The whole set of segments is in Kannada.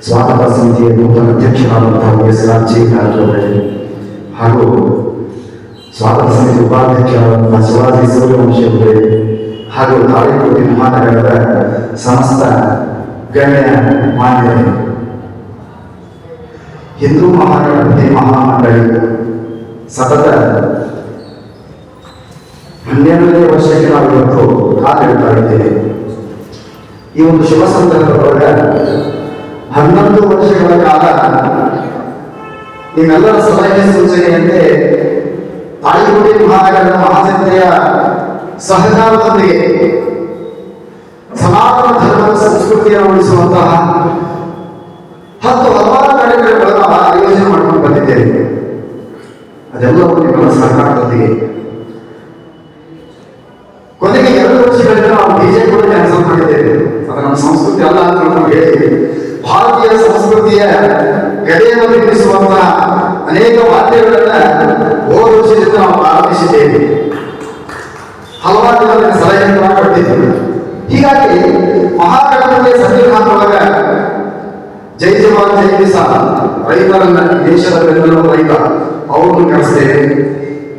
ಸ್ವಾಗತ ಸಮಿತಿಯ ನೂತನ ಅಧ್ಯಕ್ಷರಾದಂತಹ ಎಸ್ ರಾಜಿ ಅವರೇ ಹಾಗೂ ಸ್ವಾಗತ ಸಮಿತಿ ಉಪಾಧ್ಯಕ್ಷರಾದಂತಹ ಶಿವಾಜಿ ಸೂರ್ಯವಂಶಿ ಅವರೇ ಹಾಗೂ ತಾಳಿಕೋಟೆ ಮಹಾನಗರದ ಸಮಸ್ತ ಗಣ್ಯ ಮಾನ್ಯರೇ, ಹಿಂದೂ ಮಹಾಗಣಪತಿ ಮಹಾಮಂಡಳಿ ಸತತ 12ನೇ ವರ್ಷಕ್ಕೆ ನಾವು ಇವತ್ತು ಕಾಲಿಡ್ತಾ ಇದ್ದೇವೆ. ಈ ಒಂದು ಶುಭ ಸಂದರ್ಭದೊಳಗೆ 11 ವರ್ಷಗಳ ಕಾಲ ನಿಮ್ಮೆಲ್ಲರ ಸಲಹೆ ಸೂಚನೆಯಂತೆ ತಾಳಿಕೋಟೆ ಮಹಾನಗರದ ಮಹಾಜನತೆಯ ಸಹಕಾರದೊಂದಿಗೆ ಸನಾತನ ಧರ್ಮದ ಸಂಸ್ಕೃತಿಯನ್ನು ಉಳಿಸುವಂತಹ 10 ಹಲವಾರು ಕಾರ್ಯಕ್ರಮಗಳನ್ನು ನಾವು ಆಯೋಜನೆ ಮಾಡ್ಕೊಂಡು ಬಂದಿದ್ದೇವೆ. ಅದೆಲ್ಲವೂ ನಿಮ್ಮೆಲ್ಲ ಸಹಕಾರದೊಂದಿಗೆ ಕೊನೆಗೆ 2 ವರ್ಷಗಳಿಂದ ನಾವು ಬಿಜೆಪಿ ಕೂಡ ಕೆಲಸ ಮಾಡಿದ್ದೇವೆ. ಅದು ನಮ್ಮ ಸಂಸ್ಕೃತಿ ಅಲ್ಲ ಅಂತ ನಾವು ಹೇಳಿ ಭಾರತೀಯ ಸಂಸ್ಕೃತಿಯ ಗಡಿಯನ್ನು ಬಿಂಬಿಸುವಂತಹ ಅನೇಕ ವಾದ್ಯಗಳನ್ನ ಹೋದ ವರ್ಷದಿಂದ ನಾವು ಪ್ರಾರಂಭಿಸಿದ್ದೇವೆ. ಹಲವಾರು ಜನರಿಗೆ ಸಲಹೆಯನ್ನು ಕೊಟ್ಟಿದ್ದೇವೆ. ಹೀಗಾಗಿ ಮಹಾಗಣಪತಿಯ ಸನ್ನಿಧಾನದೊಳಗ ಜೈ ಜವಾನ್ ಜೈ ಕಿಸಾನ್ ರೈತರನ್ನ, ದೇಶದ ಬೆನ್ನೆಲುಬು ರೈತ ಅವರನ್ನು ಕರೆಸ್ತೇವೆ.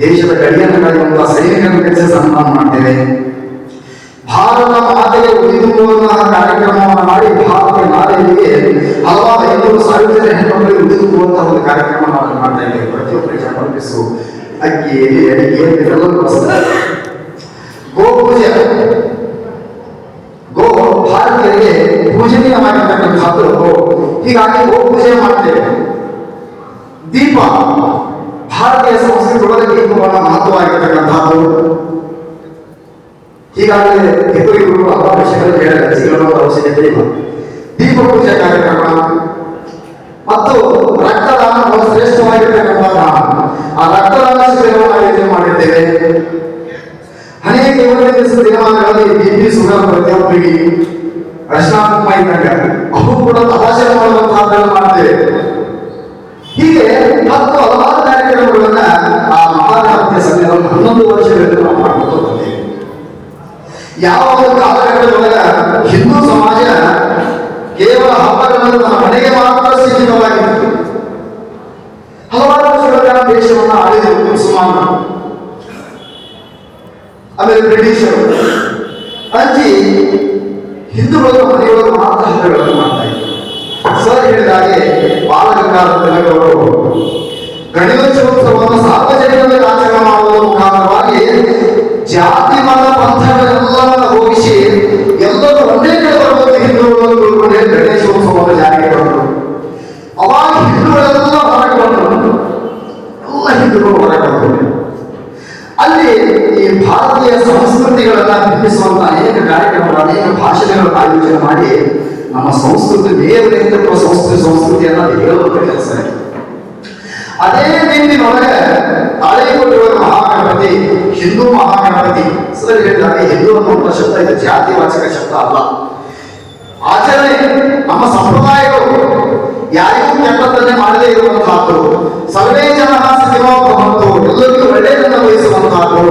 ದೇಶದ ಗಡಿಯನ್ನು ಕಾಯುವಂತಹ ಸೈನಿಕರನ್ನು ಕರೆಸಿ ಸನ್ಮಾನ ಮಾಡ್ತೇವೆ. ಭಾರತ ಮಾತೆಗೆ ಉಳಿದುಕೊಳ್ಳುವಂತಹ ಕಾರ್ಯಕ್ರಮವನ್ನು ಮಾಡಿ ಭಾರತೀಯ ನಾಡಿಗೆ ಹಲವಾರು 500,000 ಜನ ಹೆಣ್ಣುಮಕ್ಕಳಿಗೆ ಉಳಿದುಕೊಳ್ಳುವಂತಹ ಒಂದು ಕಾರ್ಯಕ್ರಮ ನಾವು ಮಾಡ್ತಾ ಇದ್ದೇವೆ. ಪ್ರತಿಯೊಬ್ಬರಿಗೆ ಸಮರ್ಪಿಸು ಅಕ್ಕಿ, ಅಡಿಕೆ ಎಲ್ಲರೂ ಗೋ ಪೂಜೆ, ಗೋ ಭಾರತೀಯರಿಗೆ ಪೂಜನೀಯವಾಗಿರ್ತಕ್ಕಂಥದ್ದು ಗೋ. ಹೀಗಾಗಿ ಗೋ ಪೂಜೆ ಮಾಡ್ತೇವೆ. ದೀಪ ಭಾರತೀಯ ಸಂಸ್ಕೃತಿ ಒಳಗೆ ದೀಪವನ್ನು ಮಹತ್ವವಾಗಿರ್ತಕ್ಕಂಥದ್ದು. ಹೀಗಾಗಲೇ ಇಬ್ಬರಿಗೂ ಹಲವಾರು ವಿಷಯಗಳು ಹೇಳಲು ಅವಶ್ಯಕತೆ ಇಲ್ಲ. ದೀಪ ಪೂಜೆ ಕಾರ್ಯಕ್ರಮ ಮತ್ತು ರಕ್ತದಾನ ಶ್ರೇಷ್ಠವಾಗಿರ್ತಕ್ಕಂಥ ಆ ರಕ್ತದಾನ ಶಿಬಿರವನ್ನು ಆಯೋಜನೆ ಮಾಡಿದ್ದೇವೆ. ಅನೇಕ ದಿನಮಾನಗಳಲ್ಲಿ ಬಿಪಿ ಶುಗರ್ ಪ್ರತಿಯೊಬ್ಬರಿಗೆ ಅರಿಶಿನ ಕುಂಕುಮ ಇದ್ದಾಗ ಅವು ಕೂಡ ತಪಾಸಣೆ ಮಾಡುವಂತಹದ್ದನ್ನು ಮಾಡ್ತೇವೆ. ಹೀಗೆ 10 ಹಲವಾರು ಕಾರ್ಯಕ್ರಮಗಳನ್ನ ಆ ಮಹಾಗಣಪತಿಯ ಸನ್ನಿಧಾನ 11 ವರ್ಷಗಳಿಂದ ನಾವು ಮಾಡ್ಕೊಂಡು ಬಂದೇವೆ. ಯಾವ ಒಂದು ಕಾಲಘಟ್ಟದೊಳಗ ಹಿಂದೂ ಸಮಾಜ ಕೇವಲ ಹಬ್ಬಗಳನ್ನು ತನ್ನ ಮನೆಗೆ ಮಾತ್ರ ಸೀಮಿತವಾಗಿತ್ತು. ಹಲವಾರು ವರ್ಷಗಳ ಕಾಲ ದೇಶವನ್ನು ಆಳಿದರು ಮುಸಲ್ಮಾನರು, ಆಮೇಲೆ ಬ್ರಿಟಿಷರು. ಅಂಜಿ ಹಿಂದೂಗಳ ಮನೆಯೊಳಗೆ ಮಾತ್ರ ಹಬ್ಬಗಳನ್ನು ಮಾಡ್ತಾ ಇದ್ರು. ಸರ್ ಹೇಳಿದ ಹಾಗೆ ಬಾಲಗಂಗಾಧರ ತಿಲಕವರು ಗಣೇಶೋತ್ಸವವನ್ನು ಸಾರ್ವಜನಿಕವಾಗಿ ಆಚರಣೆ ಮಾಡುವ ಮುಖಾಂತರವಾಗಿ ಜಾತಿ ಮತ ಪಂಥಗಳೆಲ್ಲವನ್ನು ಹೋಗಿಸಿ ಎಲ್ಲರೂ ಒಂದೇ ಕಡೆ ಬರಬಹುದು ಹಿಂದೂಗಳನ್ನು ತಿಳ್ಕೊಂಡೇ ಗಣೇಶೋತ್ಸವವನ್ನು ಜಾರಿಗೆ ತಂದರು. ಅವಾಗ ಹಿಂದೂಗಳೆಲ್ಲ ಹೊರಗೆ ಬಂದರು, ಎಲ್ಲ ಹಿಂದೂಗಳು ಹೊರಗೆ ಬಂದರು. ಅಲ್ಲಿ ಈ ಭಾರತೀಯ ಸಂಸ್ಕೃತಿಗಳನ್ನ ಬಿಂಬಿಸುವಂತ ಅನೇಕ ಕಾರ್ಯಕ್ರಮಗಳು, ಅನೇಕ ಭಾಷಣಗಳನ್ನು ಆಯೋಜನೆ ಮಾಡಿ ನಮ್ಮ ಸಂಸ್ಕೃತಿ ನೇರವಾಗಿರುವ ಸಂಸ್ಕೃತಿಯನ್ನ ಹೇಳುವಂತ ಕೆಲಸ ಇದೆ. ಅದೇ ನಿಟ್ಟಿನೊಳಗೆ ತಾಳಿಕೋಟೆ ಮಹಾಗಣಪತಿ ಹಿಂದೂ ಮಹಾಗಣಪತಿ ಸರ್ ಹೇಳಿದಾಗ ಹಿಂದೂ ಅನ್ನುವಂಥ ಶಬ್ದ ಇದು ಜಾತಿವಾಚಕ ಶಬ್ದ ಅಲ್ಲ. ಆಚರಣೆ ನಮ್ಮ ಸಂಪ್ರದಾಯಗಳು ಯಾರಿಗೂ ಕೆಟ್ಟದ್ದನ್ನೇ ಮಾಡದೇ ಇರುವಂತಹದ್ದು, ಸರ್ವೇ ಜನ ಸುಖಿನೋ ಭವಂತು, ಎಲ್ಲರಿಗೂ ಒಳ್ಳೆಯದನ್ನು ವಹಿಸುವಂತಹದ್ದು,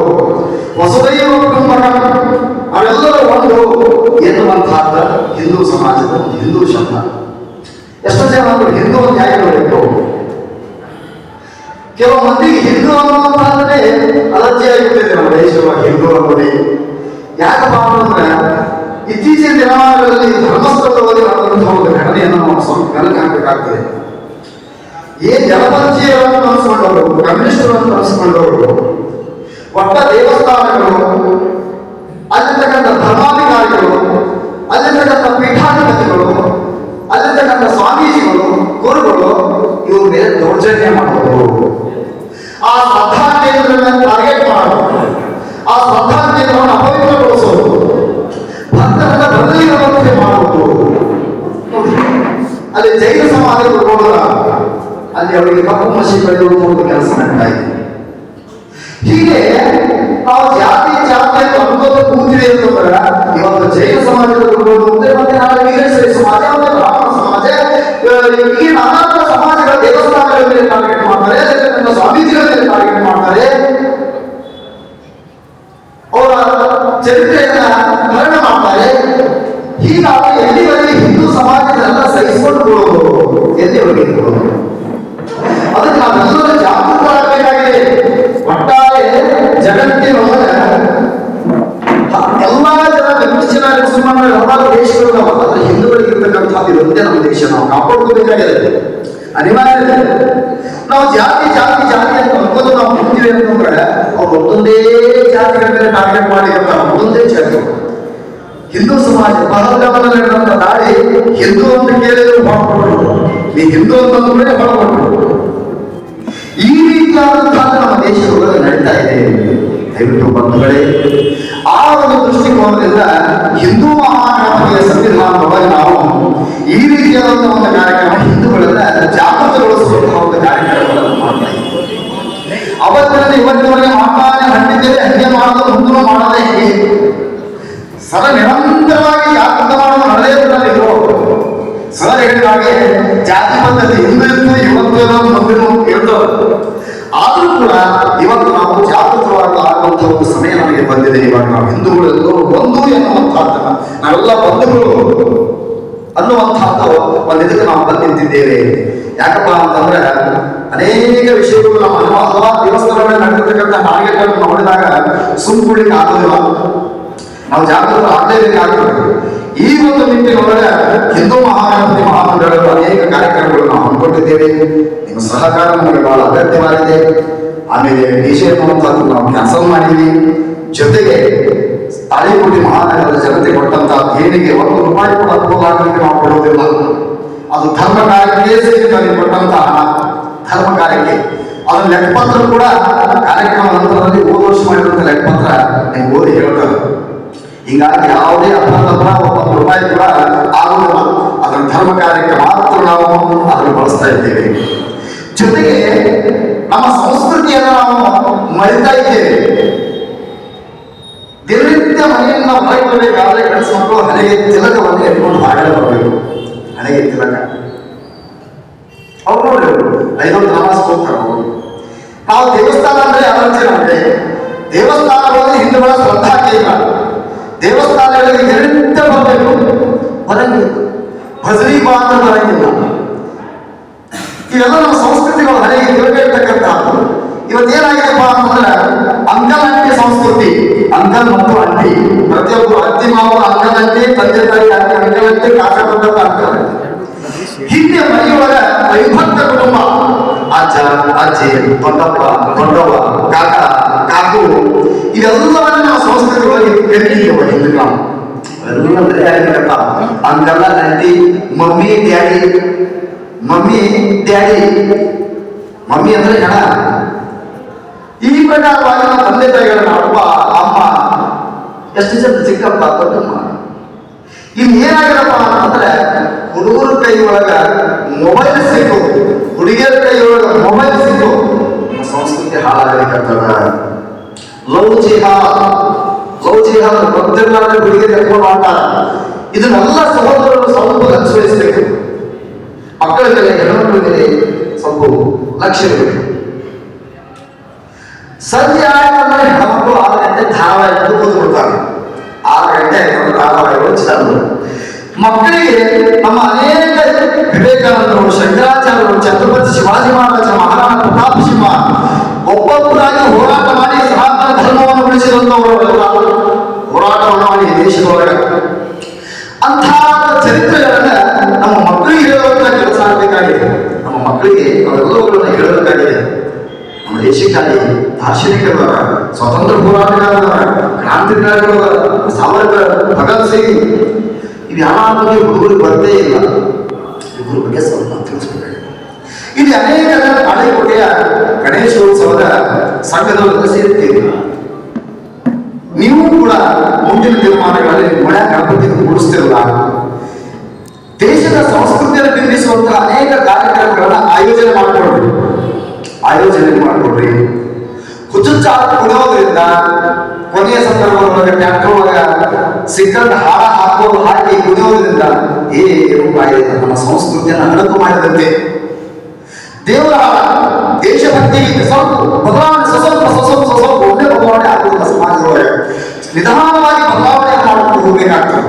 ವಸುದೈವ ಕುಟುಂಬಕಂ ಅವೆಲ್ಲರೂ ಒಂದು ಎನ್ನುವಂತಹದ್ದು ಹಿಂದೂ ಸಮಾಜದ ಒಂದು ಹಿಂದೂ ಶಬ್ದ. ಎಷ್ಟೋ ಜನ ಹಿಂದೂ ಅಂತ ಯಾಕೆ ನೋಡಿದ್ರು? ಕೆಲವು ಮಂದಿಗೆ ಹಿಂದೂ ಅನ್ನುವಂತಹದ್ದೇ ಅಲರ್ಜಿಯಾಗಿರ್ತದೆ ನಮ್ಮ ದೇಶವಾಗಿ ಹಿಂದೂ ಅನ್ನೋದೇ. ಯಾಕಪ್ಪ ಅಂತಂದ್ರೆ ಇತ್ತೀಚಿನ ದಿನಮಾನಗಳಲ್ಲಿ ಧರ್ಮಸ್ಥಳದಲ್ಲಿ ನಡೆದಂತಹ ಒಂದು ಘಟನೆಯನ್ನು ನಾವು ಸ್ವಲ್ಪ ಗಮನಕ್ಕೆ ಹಾಕಬೇಕಾಗ್ತದೆ. ಜನಪಂಥೀಯರನ್ನು ಅನಿಸ್ಕೊಂಡವರು, ಕಮ್ಯುನಿಸ್ಟರನ್ನು ಅನಿಸ್ಕೊಂಡವರು, ಒಟ್ಟ ದೇವಸ್ಥಾನಗಳು, ಅಲ್ಲಿರ್ತಕ್ಕಂಥ ಧರ್ಮಾಧಿಕಾರಿಗಳು, ಅಲ್ಲಿರ್ತಕ್ಕಂಥ ಪೀಠಾಧಿಪತಿಗಳು, ಅಲ್ಲಿರ್ತಕ್ಕಂಥ ಸ್ವಾಮೀಜಿಗಳು, ಗುರುಗಳು ಇವ್ರ ಮೇಲೆ ದೌರ್ಜನ್ಯ ಮಾಡೋದು, ಆ ಶ್ರದ್ಧಾ ಕೇಂದ್ರಗಳನ್ನು ಟಾರ್ಗೆಟ್ ಮಾಡೋದು, ಆ ಶ್ರದ್ಧಾ ಕೇಂದ್ರವನ್ನು ಅಪವಿತ್ರಗೊಳಿಸೋದು, ಭಕ್ತರನ್ನ ಬದಲಿರುವಂತೆ ಮಾಡುವುದು. ಅಲ್ಲಿ ಜೈನ ಸಮಾಜಗಳು ನೋಡಿದ ಅಲ್ಲಿ ಅವರಿಗೆ ಕಪ್ಪು ಮಸಿ ಬೆಳೆಯುವುದು ಒಂದು ಕೆಲಸ ನಡೀತಾ ಇದೆ. ಹೀಗೆ ನಾವು ಜಾತಿ ಅಂತ ಅನ್ಕೋತ ಕೂತಿದೆ ಅಂತಂದ್ರೆ ಇವತ್ತು ಜೈನ ಸಮಾಜದಲ್ಲಿ ನೋಡುವಂತೆ, ಮತ್ತೆ ನಾಳೆ ವೀರೇಶ್ವರಿ ಸಮಾಜ, ಮತ್ತೆ ಬ್ರಾಹ್ಮಣ ಸಮಾಜ, ಈ ನಾನಾ ಸಮಾಜಗಳ ದೇವಸ್ಥಾನಗಳ ಮೇಲೆ ಟಾರ್ಗೆಟ್ ಮಾಡ್ತಾರೆ, ಸ್ವಾಮೀಜಿಗಳ ಮೇಲೆ ಟಾರ್ಗೆಟ್ ಮಾಡ್ತಾರೆ, ಅವರ ಚರಿತ್ರೆಯನ್ನ ಹರಣ ಮಾಡ್ತಾರೆ. ಹೀಗಾಗಿ ಎಲ್ಲಿವರೆಗೆ ಹಿಂದೂ ಸಮಾಜದೆಲ್ಲ ಸಹಿಸಿಕೊಂಡು ಬರಬೇಕು. ಅದಕ್ಕೆ ನಾವೆಲ್ಲರೂ ಜಾಗೃತರಾಗಬೇಕಾಗಿದೆ. ಒಟ್ಟಾರೆ ಜಗತ್ತಿನೊಳಗ ಎಲ್ಲಾ ಜನ ವ್ಯಕ್ತಿಜನ ಮುಸಲ್ಮಾನರು ಹಲವಾರು ದೇಶಗಳು ನಾವು, ಅದ್ರ ಹಿಂದೂಗಳಿಗೆ ಇರ್ತಕ್ಕಂಥದ್ದು ಇದೊಂದೇ ನಮ್ಮ ದೇಶ. ನಾವು ಕಾಪಾಡ್ಕೋಬೇಕಾಗಿದೆ, ಅನಿವಾರ್ಯ ಇದೆ. ನಾವು ಜಾತಿ ಜಾತಿ ಜಾತಿ ಅಂತ ಅನ್ಕೋದು ನಾವು ಹೋಗ್ತೀವಿ ಅಂತಂದ್ರೆ ಅವ್ರು ಒಂದೊಂದೇ ಜಾತಿಗಳ ಮೇಲೆ ಟಾರ್ಗೆಟ್ ಮಾಡಿರ್ತಾರೆ. ಒಂದೊಂದೇ ಜಾತಿ. ಹಿಂದೂ ಸಮಾಜ ಪಹಲ್ಗಾಮದಲ್ಲಿ ನಡೆದಂತ ದಾಳಿ ಹಿಂದೂ ಅಂತ ಕೇಳಿದ್ರು ಹೊರಕೊಟ್ರು, ನೀ ಹಿಂದೂ ಅಂತಂದ್ರೆ ಹೊರಕೊಟ್ರು. ಈ ರೀತಿಯಾದಂತಹ ನಮ್ಮ ದೇಶದೊಳಗೆ ನಡೀತಾ ಇದೆ. ದಯವಿಟ್ಟು ಬಂಧುಗಳೇ, ಆ ಒಂದು ದೃಷ್ಟಿಕೋನದಿಂದ ಹಿಂದೂ ಮಹಾಗಣಪತಿಯ ಸಂವಿಧಾನದೊಳಗೆ ನಾವು ಈ ರೀತಿಯಾದಂತಹ ಒಂದು ಕಾರ್ಯಕ್ರಮ, ಹಿಂದೂಗಳನ್ನ ಜಾಗೃತಗೊಳಿಸುವಂತಹ ಒಂದು ಕಾರ್ಯಕ್ರಮಗಳನ್ನು ಮಾಡ್ತಾ ಇದ್ದೀವಿ. ಅವತ್ತಿನಿಂದ ಇವತ್ತಿನವರೆಗೆ ಮಾಡ್ತಾನೆ ಹೊರಟಿದ್ದೇವೆ. ಹಂಗೆ ಮಾಡೋದು, ಮುಂದೂ ಮಾಡೋದೇ ಹೀಗೆ ನಿರಂತರವಾಗಿ ಜಾಗೃತ ಮಾಡೋದು ನಡೆಯುತ್ತಿರೋ ಸರ್ ಹೇಳಿದಾಗೆ ಜಾತಿ ಪದ್ಧತಿ ಹಿಂದೂ ಇರ್ತದೆ, ಇವತ್ತು ಮುಂದಿನ ಇರ್ತದೆ. ಆದರೂ ಕೂಡ ಇವತ್ತು ನಾವು ಜಾಗೃತವಾಗುವಂತಹ ಒಂದು ಸಮಯ ನಮಗೆ ಬಂದಿದೆ. ಇವಾಗ ನಾವು ಹಿಂದೂಗಳೆಲ್ಲರೂ ಒಂದು ಎನ್ನುವಂತಹದ್ದನ್ನ, ನಾವೆಲ್ಲ ಬಂಧುಗಳು ಅನ್ನುವಂತಹದ್ದು ಒಂದು ಇದಕ್ಕೆ ನಾವು ಬಂದು ನಿಂತಿದ್ದೇವೆ. ಯಾಕಪ್ಪ ಅಂತಂದ್ರೆ ಅನೇಕ ವಿಷಯಗಳು ನಮ್ಮ ಹಲವಾರು ದೇವಸ್ಥಾನಗಳಲ್ಲಿ ನಡೆದಿರ್ತಕ್ಕಂಥ ಟಾರ್ಗೆಟ್ಗಳನ್ನು ನೋಡಿದಾಗ ಸುಮ್ಮನೆ ಆಗೋದಿಲ್ಲ. ನಾವು ಜಾಗೃತ ಆಗಲೇಬೇಕಾಗ್ತದೆ. ಈ ಒಂದು ನಿಟ್ಟಿನೊಳಗೆ ಹಿಂದೂ ಮಹಾಗಣಪತಿ ಮಹಾಮಂಡಳಗಳು ಅನೇಕ ಕಾರ್ಯಕ್ರಮಗಳು ನಾವು ಹಮ್ಮಿಕೊಂಡಿದ್ದೇವೆ. ನಿಮ್ಮ ಸಹಕಾರ ನಮಗೆ ಬಹಳ ಅಗತ್ಯವಾಗಿದೆ. ಆಮೇಲೆ ಡಿಜೆ ಅನ್ನುವಂಥದ್ದು ನಾವು ಕ್ಯಾನ್ಸಲ್ ಮಾಡಿದ್ವಿ. ಜೊತೆಗೆ ತಾಳಿಕೋಟಿ ಮಹಾನಗರದ ಜನತೆ ಕೊಟ್ಟಂತಹ ದೇಣಿಗೆ ₹1 ಕೂಡ ಅನುಭವಕ್ಕೆ ನಾವು ಕೊಡೋದಿಲ್ಲ. ಅದು ಧರ್ಮ ಕಾರ್ಯಕ್ಕೆ ಸೇರಿದಲ್ಲಿ ಕೊಟ್ಟಂತಹ ಹಣ, ಧರ್ಮ ಕಾರ್ಯಕ್ಕೆ. ಅದರ ಲೆಕ್ಕಪತ್ರ ಕೂಡ ಕಾರ್ಯಕ್ರಮ ನಂತರದಲ್ಲಿ ಹೋದ ವರ್ಷ ಮಾಡಿರುವಂತಹ ಲೆಕ್ಕಪತ್ರ ನೀವು ಓದಿ ಹೇಳ್ತಾರೆ. ಹೀಗಾಗಿ ಯಾವುದೇ ಅಪರಾಧ ₹1 ಕೂಡ ಆಗುವುದಿಲ್ಲ. ಅದರ ಧರ್ಮ ಕಾರ್ಯಕ್ಕೆ ಮಾತ್ರ ನಾವು ಅದನ್ನು ಬಳಸ್ತಾ ಇದ್ದೇವೆ. ಜೊತೆಗೆ ನಮ್ಮ ಸಂಸ್ಕೃತಿಯನ್ನು ನಾವು ಮರಿತಾ ಇದ್ದೇವೆ. ದಿನನಿತ್ಯ ಮನೆಯಿಂದ ಹೊರಗೆ ಬರಬೇಕಾದ್ರೆ ಗಂಡಸ ಮಕ್ಕಳು ಹಣೆಗೆ ತಿಲಕವನ್ನು ಇಟ್ಕೊಂಡು ಹಾಡಲು ಬರಬೇಕು. ಹಣೆಗೆ ತಿಲಕ ಅವ್ರು ನೋಡಿ 5 ನಮಾಜ್ ಹೋಗ್ತಾರೆ. ನಾವು ದೇವಸ್ಥಾನ ಅಂದ್ರೆ ಆಲೋಚನೆ ಅಂದ್ರೆ ದೇವಸ್ಥಾನಗಳಲ್ಲಿ ಹಿಂದೂಗಳ ಶ್ರದ್ಧಾ ಕೇಂದ್ರ. ದೇವಸ್ಥಾನಗಳಿಗೆ ದಿನನಿತ್ಯ ಬರಬೇಕು, ಬರಂಗಿಲ್ಲ. ಭಜನಿ ಮಾತ್ರ ಬರಂಗಿಲ್ಲ. ಇವೆಲ್ಲ ನಮ್ಮ ಸಂಸ್ಕೃತಿಗಳು ಹಳೆಗೆ ತಿಳ್ಕೊಂಡಿರ್ತಕ್ಕಂಥದ್ದು. ಇವತ್ತೇನಾಗಿದೆಪ್ಪ ಅಂತಂದ್ರೆ ಅಂಕಲ್ ಅಂಟಿ ಸಂಸ್ಕೃತಿ. ಅಂಕಲ್ ಮತ್ತು ಅಂಟಿ, ಪ್ರತಿಯೊಬ್ಬರು ಅತ್ತಿ ಮಾವ ಅಂಕಲ್ ಅಂಟಿ, ತಂದೆ ತಾಯಿ ಅಂಕಲ್ ಅಂಟಿ, ಕಾಕ ದೊಡ್ಡಪ್ಪ ಅಂಕಲ್ ಅಂಟಿ. ಹಿಂದೆ ಮನೆಯೊಳಗ ಅವಿಭಕ್ತ ಕುಟುಂಬ, ಅಜ್ಜ ಅಜ್ಜಿ, ದೊಡ್ಡಪ್ಪ ದೊಡ್ಡವ್ವ, ಕಾಕ ಕಾಕು, ಇವೆಲ್ಲವನ್ನ ನಾವು ಸಂಸ್ಕೃತಿಗಳಲ್ಲಿ ಕರೀತೀವಿ. ಹಿಂದೆ ನಾವು ಎಲ್ಲ ಬರೀ ಆಗಿರತ್ತ uncle aunty, mummy daddy. Mummy daddy, mummy ಅಂದ್ರೆ ಜನ. ಈ ಪ್ರಕಾರವಾಗಿ ನಮ್ಮ ತಂದೆ ತಾಯಿಗಳನ್ನ ಅಪ್ಪ ಅಮ್ಮ, ಎಷ್ಟು ಜನ ಚಿಕ್ಕಪ್ಪ ದೊಡ್ಡಮ್ಮ. ಇನ್ನು ಏನಾಗಿರಪ್ಪ ಅಂತಂದ್ರೆ ಹುಡುಗರ ಕೈ ಒಳಗ ಮೊಬೈಲ್ ಸಿಕ್ಕು, ಹುಡುಗಿಯರ ಕೈ ಒಳಗ ಮೊಬೈಲ್ ಸಿಕ್ಕು, ಸಂಸ್ಕೃತಿ ಹಾಳಾಗಲಿಕ್ಕತ್ತದ. ಲವ್ ಜಿಹಾದ್ ಗೊತ್ತಿರಲಾರ್ದ ಹುಡುಗಿಯರು ಎತ್ಕೊಂಡು ಮಾಡ್ತಾರೆ. ಇದನ್ನೆಲ್ಲ ಸಹೋದರರು ಸ್ವಲ್ಪ ಲಕ್ಷ ವಹಿಸಬೇಕು. ಮಕ್ಕಳ ಮೇಲೆ, ಹೆಣ್ಮಕ್ಳ ಮೇಲೆ ಸ್ವಲ್ಪ ಲಕ್ಷ್ಯ ಇರಬೇಕು. ಸಂಜೆ ಆಯ್ತಂದ್ರೆ ಹೆಣ್ಮಕ್ಳು 6 ಗಂಟೆ ಧಾರಾವಾಹಿ ಕೂತ್ಬಿಡ್ತಾರೆ. 6 ಗಂಟೆ ಧಾರಾವಾಹಿಗಳು ಚಂದ. ಮಕ್ಕಳಿಗೆ ನಮ್ಮ ಅನೇಕ ವಿವೇಕಾನಂದರು, ಶಂಕರಾಚಾರ್ಯರು, ಛತ್ರಪತಿ ಶಿವಾಜಿ ಮಹಾರಾಜ, ಮಹಾರಾಣಾ ಪ್ರತಾಪ್ ಸಿಂಹ ಒಬ್ಬೊಬ್ಬರಾಗಿ ಹೋರಾಟ ಮಾಡಿ ಸನಾತನ ಧರ್ಮವನ್ನು ಉಳಿಸಿದಂತವರೆಲ್ಲ ಹೋರಾಟವನ್ನು ಮಾಡಿ ದೇಶದೊಳಗೆ ಅಂತಹ ಚರಿತ್ರೆಗಳನ್ನ ನಮ್ಮ ಮಕ್ಕಳಿಗೆ ಹೇಳುವಂತ ಕೆಲಸ ಆಗಬೇಕಾಗಿದೆ. ನಮ್ಮ ಮಕ್ಕಳಿಗೆ ಅವೆಲ್ಲವುಗಳನ್ನ ಹೇಳಬೇಕಾಗಿದೆ. ನಮ್ಮ ದೇಶಕ್ಕಾಗಿ ದಾರ್ಶನಿಕರವರ, ಸ್ವತಂತ್ರ ಹೋರಾಟಗಾರರ, ಕ್ರಾಂತಿಕಾರಿಗಳವರ, ಸಾವರ್ಕರ್, ಭಗತ್ ಸಿಂಗ್, ಇವು ಯಾರ ಬಗ್ಗೆ ಹುಡುಗರಿಗೆ ಬರ್ತೇ ಇಲ್ಲ. ಇವ್ರ ಬಗ್ಗೆ ಸ್ವಲ್ಪ ತಿಳಿಸ್ಬೇಕಾಗಿದೆ. ಇಲ್ಲಿ ಅನೇಕ ತಾಳಿಕೋಟೆಯ ಗಣೇಶೋತ್ಸವದ ಸಂಘದೊಳಗೆ ಸೇರ್ತೀವಿ. ನೀವು ಕೂಡ ಮುಂದಿನ ದಿನಮಾನಗಳಲ್ಲಿ ಮಳೆ ಗಣಪತಿ ಕೂಡಿಸ್ತಿರಲ್ಲ. ದೇಶದ ಸಂಸ್ಕೃತಿಯನ್ನು ಬಿಂಬಿಸುವಂತಹ ಅನೇಕ ಕಾರ್ಯಕ್ರಮಗಳನ್ನ ಆಯೋಜನೆ ಮಾಡಿಕೊಡ್ರಿ. ಹುಚ್ಚುಚ್ಚಾಟ ಕುಡಿಯೋದ್ರಿಂದ ಕೊನೆಯ ಸಂದರ್ಭದೊಳಗೆ ಟ್ಯಾಕ್ಟರ್ ಒಳಗ ಸಿಕ್ಕಂಡ್ ಹಾಡ ಹಾಕಿ ಕುಡಿಯೋದ್ರಿಂದ ಏನು ಬಾಯಿದೆ. ನಮ್ಮ ಸಂಸ್ಕೃತಿಯನ್ನು ಹಣಕು ಮಾಡಿದಂತೆ ದೇವರ ದೇಶಭಕ್ತಿಗೆ ಸ್ವಲ್ಪ ಬದಲಾವಣೆ, ಸ್ವಲ್ಪ ಒಳ್ಳೆ ಬದಲಾವಣೆ ಆಗುವುದಿಲ್ಲ. ಸಮಾಜದೊಳಗೆ ನಿಧಾನವಾಗಿ ಬದಲಾವಣೆ ಮಾಡಿಕೊಂಡು ಹೋಗಬೇಕಾಗ್ತದೆ.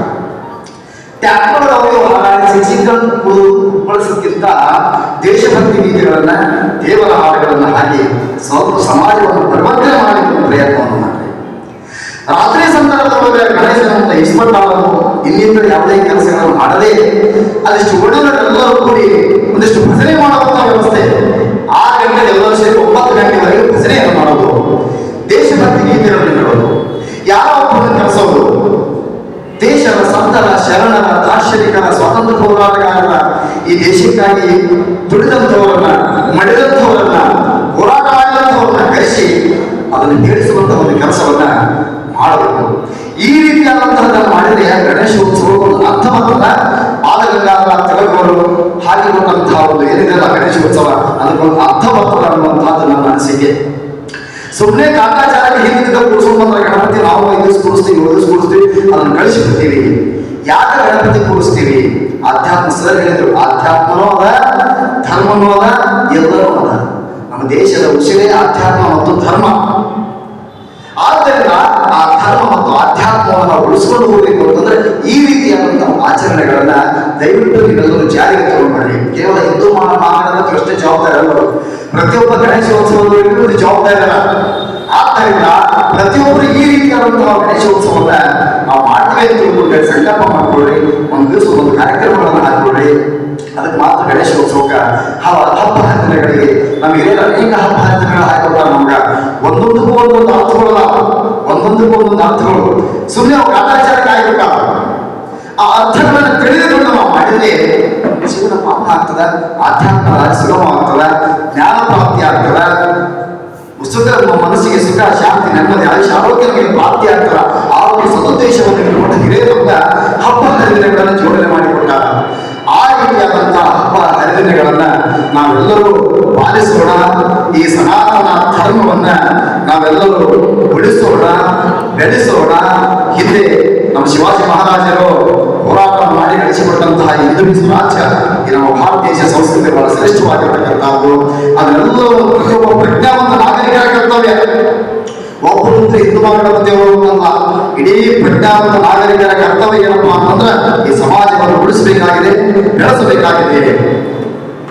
ಟ್ಯಾಕ್ಟರ್ ಅವರು ಹಾರಾಡಿಸಿ ಚಿಕ್ಕನ್ ಬಳಸೋದಕ್ಕಿಂತ ದೇಶಭಕ್ತಿ ಗೀತೆಗಳನ್ನ, ದೇವರ ಹಾಡುಗಳನ್ನ ಹಾಕಿ ಸ್ವಲ್ಪ ಸಮಾಜವನ್ನು ಪರಿವರ್ತನೆ ಮಾಡಿ ಪ್ರಯತ್ನವನ್ನು ಮಾಡಿ. ರಾತ್ರಿ ಸಂದರ್ಭದೊಳಗೆ ಗಣೇಶನ ಇಸ್ಪಟ್ಟಾಳನ್ನು ಇನ್ನಿತರ ಯಾವುದೇ ಕೆಲಸಗಳನ್ನು ಮಾಡದೆ ಅದಿಷ್ಟು ಹುಡುಗರೆಲ್ಲರೂ ಕೂಡಿ ಒಂದಿಷ್ಟು ಭಜನೆ ಮಾಡುವಂತಹ ವ್ಯವಸ್ಥೆ. 6 ಗಂಟೆ ಎಲ್ಲರೂ ಸೇರಿ 9 ಗಂಟೆವರೆಗೆ ಭಜನೆಯನ್ನು ಮಾಡೋದು, ದೇಶಭಕ್ತಿ ಗೀತೆಗಳನ್ನು ಹೇಳೋದು, ಯಾರೋ ಒಬ್ಬರನ್ನು ಕರೆಸೋದು, ದೇಶದ ಸಂತರ, ಶರಣರ, ದಾರ್ಶನಿಕರ, ಸ್ವಾತಂತ್ರ್ಯ ಹೋರಾಟಗಾರರ, ಈ ದೇಶಕ್ಕಾಗಿ ದುಡಿದಂಥವರನ್ನ, ಮಡಿದಂಥವರನ್ನ, ಹೋರಾಟ ಮಾಡಿದಂಥವರನ್ನ ಕರೆಸಿ ಅದನ್ನು ಹೇಳಿಸುವಂತಹ ಒಂದು ಕೆಲಸವನ್ನ ಮಾಡಬೇಕು. ಈ ರೀತಿಯಾದಂತಹದನ್ನು ಮಾಡಿದರೆ ಗಣೇಶೋತ್ಸವ ಒಂದು ಅರ್ಥವತ್ತದ ಬಾಲಗಂಗಾಧರ ತಿಲಕರು ಹಾಕಿಕೊಂಡಂತಹ ಒಂದು ಏನಿದೆಯಲ್ಲ ಗಣೇಶೋತ್ಸವ, ಅದಕ್ಕೊಂದು ಅರ್ಥವತ್ತದ ಅನ್ನುವಂತಹದ್ದು ನನ್ನ ಅನಿಸಿಕೆ. ಸುಮ್ಮನೆ ಕಾಟಾಚಾರಕ್ಕೆ ಹಿಂದಿದ್ದ ಕೂರಿಸ್ಕೊಂಡು ಬಂದ್ರೆ ಗಣಪತಿ ನಾವು 5 ದಿವಸ ಕೂರಿಸ್ತೀವಿ, 7 ದಿವಸ ಕೂರಿಸ್ತೀವಿ, ಅದನ್ನು ಕಳಿಸಿಬಿಡ್ತೀವಿ. ಯಾಕೆ ಗಣಪತಿ ಕೂರಿಸ್ತೀವಿ? ಆಧ್ಯಾತ್ಮ ಸರ್ ಹೇಳಿದ್ರು, ಆಧ್ಯಾತ್ಮನೂ ಅದ, ಧರ್ಮನೂ ಅದ, ಎಲ್ಲರೂ ಅದ. ನಮ್ಮ ದೇಶದ ಉಸಿರೇ ಆಧ್ಯಾತ್ಮ ಮತ್ತು ಧರ್ಮ. ಆದ್ದರಿಂದ ಆ ಧರ್ಮ ಮತ್ತು ಆಧ್ಯಾತ್ಮವನ್ನು ನಾವು ಉಳಿಸ್ಕೊಂಡು ಹೋಗಬೇಕು ಅಂತಂದ್ರೆ ಈ ರೀತಿಯಾದಂತಹ ಆಚರಣೆಗಳನ್ನ ದಯವಿಟ್ಟು ನೀವೆಲ್ಲರೂ ಜಾರಿಗೆ ತಗೊಂಡ್ಬರ್ರಿ. ಕೇವಲ ಹಿಂದೂ ಮಹಾಗಣಪತಿ ಅಷ್ಟೇ ಜವಾಬ್ದಾರಿ ಅಲ್ಲವರು, ಪ್ರತಿಯೊಬ್ಬ ಗಣೇಶೋತ್ಸವದವರಿಗೂ ಇದು ಜವಾಬ್ದಾರಿ ಅಲ್ಲ. ಆದ್ದರಿಂದ ಪ್ರತಿಯೊಬ್ಬರು ಈ ರೀತಿಯಾದಂತಹ ಗಣೇಶೋತ್ಸವನ್ನ ನಾವು ಮಾಡ್ತೀವಿ ಅಂತ ತಿಳ್ಕೊಂಡ್ರೆ ಸಂಕಲ್ಪ ಮಾಡ್ಕೊಳ್ರಿ. ಒಂದು ದಿವಸ ಒಂದು ಕಾರ್ಯಕ್ರಮಗಳನ್ನು ಹಾಕೊಳ್ರಿ. ಅದಕ್ಕೆ ಮಾತ್ರ ಗಣೇಶೋತ್ಸವಕ್ಕೆ ಹಬ್ಬ ಹರಿದಿನಗಳಿಗೆ ನಮಗೆ ಅನೇಕ ಹಬ್ಬ ಹರಿದಿನಗಳು ಹಾಕೊಳ್ತಾರೆ. ನಮ್ಗೆ ಒಂದೊಂದಕ್ಕೂ ಒಂದೊಂದು ಅರ್ಥಗಳಲ್ಲ, ಒಂದೊಂದಕ್ಕೂ ಒಂದೊಂದು ಅರ್ಥಗಳು. ಸುಮ್ಮನೆ ಅವ್ರು ಕಾಟಾಚಾರಕ್ಕೆ ಆಗ್ಬೇಕ. ಆ ಅರ್ಥಗಳನ್ನು ತಿಳಿದುಕೊಂಡು ನಾವು ಮಾಡಿದ್ರೆ ಜೀವನ ಪಾಪ ಆಗ್ತದ, ಆಧ್ಯಾತ್ಮ ಸುಗಮ ಆಗ್ತದ, ಜ್ಞಾನ ಪ್ರಾಪ್ತಿ ಆಗ್ತದ, ಸುಖ ಮನಸ್ಸಿಗೆ ಸುಖ, ಶಾಂತಿ, ನೆಮ್ಮದಿ, ಆಯುಷ, ಆರೋಗ್ಯ ನಮಗೆ ಪ್ರಾಪ್ತಿ ಆಗ್ತದ. ಆ ಒಂದು ಸದುದ್ದೇಶವನ್ನು ಇಟ್ಟುಕೊಂಡು ಹಿರಿಯರಿಂದ ಹಬ್ಬ ಹರಿದಿನಗಳನ್ನು ಜೋಡಣೆ ಮಾಡಿಕೊಟ್ಟಾರ. ಆ ರೀತಿಯಾದಂತಹ ಹಬ್ಬ ಹರಿದಿನಗಳನ್ನ ನಾವೆಲ್ಲರೂ ಪಾಲಿಸೋಣ. ಈ ಸನಾತನ ಧರ್ಮವನ್ನ ನಾವೆಲ್ಲರೂ ಉಳಿಸೋಣ, ಬೆಳೆಸೋಣ. ಹಿಂದೆ ನಮ್ಮ ಶಿವಾಜಿ ಮಹಾರಾಜರು ಹೋರಾಟ ಮಾಡಿ ಗಳಿಸಿಕೊಟ್ಟಂತಹ ಹಿಂದೂ ಸ್ವರಾಜ್ಯ ಈ ನಮ್ಮ ಭಾರತ ದೇಶ ಸಂಸ್ಕೃತಿ ಬಹಳ ಶ್ರೇಷ್ಠವಾಗಿರ್ತಕ್ಕಂಥದ್ದು. ಅದನ್ನೆಲ್ಲರೂ ಪ್ರತಿಯೊಬ್ಬ ಪ್ರಜ್ಞಾವಂತ ನಾಗರಿಕರ ಕರ್ತವ್ಯ. ಒಬ್ಬರು ಹಿಂದೂ ಮಹಾಗಣಪತಿಯವರು ಅಲ್ಲ, ಇಡೀ ಪ್ರಜ್ಞಾವಂತ ನಾಗರಿಕರ ಕರ್ತವ್ಯ ಏನಪ್ಪಾ ಅಂತಂದ್ರೆ ಈ ಸಮಾಜವನ್ನು ಉಳಿಸಬೇಕಾಗಿದೆ, ಬೆಳೆಸಬೇಕಾಗಿದೆ.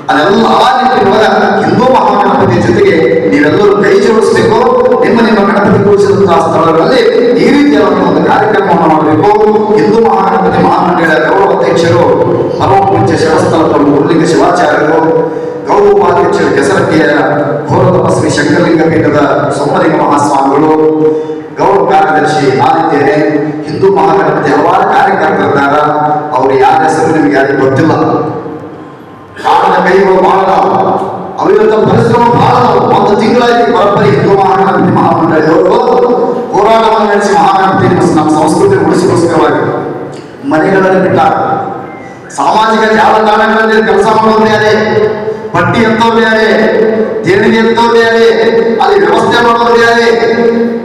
ಅದೆಲ್ಲ ಆ ನಿಟ್ಟಿನೊಳಗ ಹಿಂದೂ ಮಹಾಗಣಪತಿ ಜೊತೆಗೆ ನೀವೆಲ್ಲರೂ ಕೈ ಜೋಡಿಸಬೇಕು. ನಿಮ್ಮ ಗಣಪತಿ ಕೂರಿಸಿದಂತಹ ಸ್ಥಳಗಳಲ್ಲಿ ಈ ರೀತಿಯಾದ ಒಂದು ಕಾರ್ಯಕ್ರಮವನ್ನು ಮಾಡಬೇಕು. ಹಿಂದೂ ಮಹಾಗಣಪತಿ ಮಹಾಮಂಡಳ ಗೌರವ ಅಧ್ಯಕ್ಷರು ಪರಮ ಪೂಜ್ಯ ಶರಸ್ಥಲ ಮುರುಲಿಂಗ ಶಿವಾಚಾರ್ಯರು, ಗೌರವ ಉಪಾಧ್ಯಕ್ಷರು ಕೆಸರಕ್ಕೆಯ ಘೋರ ತಪಸ್ವಿ ಶಂಕರಲಿಂಗ ಪೀಠದ ಸೋಮಲಿಂಗ ಮಹಾಸ್ವಾಮಿಗಳು, ಗೌರವ ಕಾರ್ಯದರ್ಶಿ ನಾನಿದ್ದೇನೆ. ಹಿಂದೂ ಮಹಾಗಣಪತಿ ಹಲವಾರು ಕಾರ್ಯಕರ್ತರಿದ್ದಾರ. ಅವರು ಯಾರ ಹೆಸರು ನಿಮಗೆ ಯಾರಿಗೆ ಗೊತ್ತಿಲ್ಲ. ಕಾರಣದ ಕೈಗಳು ಬಹಳ, ಅವಿರತ ಪರಿಶ್ರಮ ಬಹಳ. 1 ತಿಂಗಳಾಗಿ ಪರಂಪರೆ ಹಿಂದೂ ಮಹಾಗಣಪತಿ ಮಹಾಮಂಡಳಿಯವರು ಹೋರಾಟವನ್ನು ನಡೆಸಿ ಮಹಾಗಣಪತಿ ನಮ್ಮ ಸಂಸ್ಕೃತಿ ಉಳಿಸಿಗೋಸ್ಕರವಾಗಿ ಮನೆಗಳನ್ನು ಬಿಟ್ಟಾರ. ಸಾಮಾಜಿಕ ಜಾಲತಾಣಗಳಲ್ಲಿ ಕೆಲಸ ಮಾಡೋರು ಯಾರೇ, ಪಟ್ಟಿ ಎತ್ತೋರು ಯಾರೇ, ದೇಣಿಗೆ ಎತ್ತೋರು ಯಾರೇ, ಅಲ್ಲಿ ವ್ಯವಸ್ಥೆ ಮಾಡೋರು ಯಾರೇ,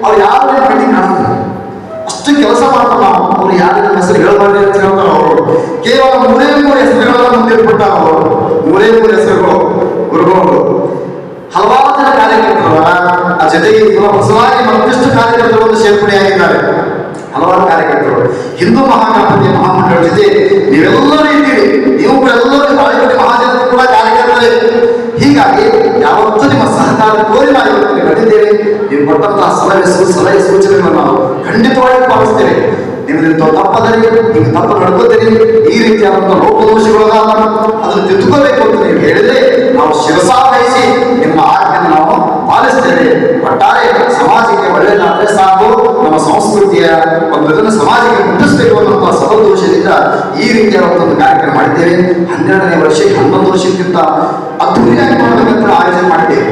ಅವ್ರು ಯಾರು ಪಟ್ಟಿ ಕಾಣುತ್ತೆ. ಅಷ್ಟು ಕೆಲಸ ಮಾಡ್ತಾರೆ. ನಾವು ಅವ್ರು ಯಾರು ನಮ್ಮ ಹೆಸರು ಹೇಳಬಾರ್ದು ಅಂತ ಹೇಳ್ತಾರೆ. ಅವರು ಕೇವಲ 3 ಹೆಸರುಗಳನ್ನು ಮುಂದಿಟ್ಬಿಟ್ಟಾರ. ಅವರು 3 ಹೆಸರುಗಳು ಗುರುಗಳು. ಹಲವಾರು ಜನ ಕಾರ್ಯಕರ್ತರು ಆ ಜೊತೆಗೆ ಹೊಸದಾಗಿ ಮತ್ತಷ್ಟು ಕಾರ್ಯಕರ್ತರು ಒಂದು ಸೇರ್ಪಡೆಯಾಗಿದ್ದಾರೆ. ಹಲವಾರು ಕಾರ್ಯಕರ್ತರು ಹಿಂದೂ ಮಹಾಗಣಪತಿ ಮಹಾಮಂಡಳ ಜೊತೆ ನೀವೆಲ್ಲರೂ ಇದ್ದೀರಿ. ನೀವು ಎಲ್ಲರೂ ಬಾಳಿಪಟ್ಟಿ ಮಹಾಜನರು ಕೂಡ ಕಾರ್ಯಕರ್ತರೇ. ಹೀಗಾಗಿ ಯಾವತ್ತೂ ನಿಮ್ಮ ಸಹಕಾರ ಕೋರಿ ನಾವು ಬಂದಿದ್ದೇವೆ. ನೀವು ಕೊಟ್ಟಂತಹ ಸಲಹೆ ಸೂಚನೆಗಳನ್ನು ನಾವು ಖಂಡಿತವಾಗಿ ಪಾಲಿಸ್ತೇವೆ. ನಿಮ್ಮಿಂದ ತಪ್ಪದರೆ, ನೀವು ತಪ್ಪು ನಡ್ಕೋತೀರಿ, ಈ ರೀತಿಯಾದಂತಹ ಲೋಪದೋಷಗಳಾದ ಅದನ್ನು ತಿದ್ದುಕೋಬೇಕು ಅಂತ ನೀವು ಹೇಳಿದ್ರೆ ನಾವು ಶಿರಸಾವಹಿಸಿ ನಿಮ್ಮ ಆಜ್ಞೆಯನ್ನು ನಾವು ಪಾಲಿಸ್ತೇವೆ. ಒಟ್ಟಾರೆ ಸಮಾಜಕ್ಕೆ ಒಳ್ಳೆಯದಾದ್ರೆ ಸಾಕು. ನಮ್ಮ ಸಂಸ್ಕೃತಿಯ ಒಂದು ಇದನ್ನು ಸಮಾಜಕ್ಕೆ ಮುಟ್ಟಿಸಬೇಕು ಅನ್ನುವಂತಹ ಸದೋದ್ದೇಶದಿಂದ ಈ ರೀತಿಯಾದ ಒಂದು ಕಾರ್ಯಕ್ರಮ ಮಾಡಿದ್ದೇವೆ. 12ನೇ ವರ್ಷಕ್ಕೆ 11 ವರ್ಷಕ್ಕಿಂತ ಅದ್ದೂರಿಯಾಗಿ ಮಾಡಬೇಕಂತ ಆಯೋಜನೆ ಮಾಡಿದ್ದೇವೆ.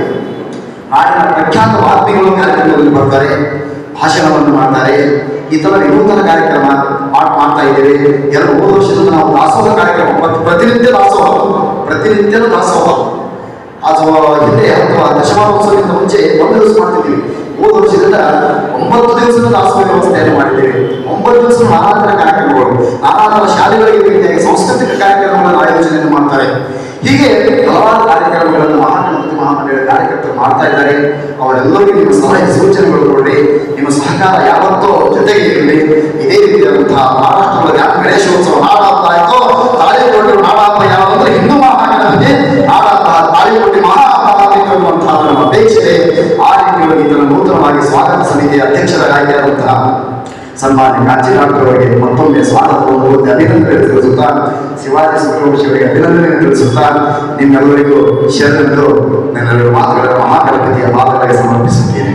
ನಾಡಿನ ಪ್ರಖ್ಯಾತ ವಾಗ್ಮಿಗಳು ಕಾರ್ಯಕ್ರಮದಲ್ಲಿ ಬರ್ತಾರೆ, ಭಾಷಣವನ್ನು ಮಾಡ್ತಾರೆ. ಈ ತರ ವಿನೂತನ ಕಾರ್ಯಕ್ರಮ ಮಾಡ್ತಾ ಇದ್ದೇವೆ. 2 ವರ್ಷದಿಂದ ನಾವು ದಾಸೋಹ ಕಾರ್ಯಕ್ರಮ, ಪ್ರತಿನಿತ್ಯದ ದಾಸೋಹ ಅಥವಾ ಹಿಂದೆ ಅಥವಾ ದಶಮಾನೋತ್ಸವಕ್ಕಿಂತ ಮುಂಚೆ 1 ದಿವಸ ಮಾಡ್ತಿದ್ದೀವಿ. 3 ವರ್ಷದಿಂದ 9 ದಿವಸದ ದಾಸೋಹ ವ್ಯವಸ್ಥೆಯನ್ನು ಮಾಡಿದ್ದೇವೆ. 9 ದಿವಸ ನಾನಾ ಥರ ಕಾರ್ಯಕ್ರಮಗಳು, ನಾನಾ ಥರ ಶಾಲೆಗಳಿಗೆ ಸಾಂಸ್ಕೃತಿಕ ಕಾರ್ಯಕ್ರಮಗಳನ್ನು ಆಯೋಜನೆಯನ್ನು ಮಾಡ್ತಾರೆ. ಹೀಗೆ ಹಲವಾರು ಕಾರ್ಯಕ್ರಮಗಳನ್ನು ಮಹಾಗಣಪತಿ ಮಂಡಳಿಯ ಕಾರ್ಯಕರ್ತರು ಮಾಡ್ತಾ ಇದ್ದಾರೆ. ಅವರೆಲ್ಲರಿಗೂ ನಿಮ್ಮ ಸಲಹೆ ಸೂಚನೆಗಳು ಕೊಡ್ರಿ. ನಿಮ್ಮ ಸಹಕಾರ ಯಾವತ್ತೋ ಜೊತೆಗೆ ಇರಲಿ. ಇದೇ ರೀತಿಯಾದಂತಹ ಮಹಾರಾಷ್ಟ್ರದ ಯಾವ ಗಣೇಶೋತ್ಸವ ನಾಡಹಬ್ಬ ಆಯ್ತು, ತಾಳಿಕೋಟೆ ನಾಡಹಬ್ಬ ಯಾವಂದ್ರೆ ಹಿಂದೂ ಮಹಾಗಣಪತಿ ನಾಡಹಬ್ಬ, ತಾಳಿಕೋಟೆ ಮಹಾಹಬ್ಬ ಆಗಬೇಕನ್ನುವಂತಹ ನಮ್ಮ ಅಪೇಕ್ಷೆ ಇದೆ. ಆ ನಿಟ್ಟಿನಲ್ಲಿ ಇದನ್ನು ನೂತನವಾಗಿ ಸ್ವಾಗತ ಸಮಿತಿಯ ಅಧ್ಯಕ್ಷರಾಗಿರುವಂತಹ ಸನ್ಮಾನ್ಯ ಕಾಂಚಿ ಡಾಕ್ಟರ್ ಅವರಿಗೆ ಮತ್ತೊಮ್ಮೆ ಸ್ವಾಗತವನ್ನು ಅಭಿನಂದನೆ ತಿಳಿಸುತ್ತಾ, ಶಿವಾಜಿ ಸುಬ್ರಹ್ಮಣ್ಯ ಅವರಿಗೆ ಅಭಿನಂದನೆ ತಿಳಿಸುತ್ತಾ, ನಿಮ್ಮೆಲ್ಲರಿಗೂ ಶರಣೆಂದು ನನ್ನೆರಡು ಮಾತುಗಳ ಮಹಾಗಣಪತಿಯ ಪಾದಗಳಿಗೆ ಸಮರ್ಪಿಸುತ್ತೇನೆ.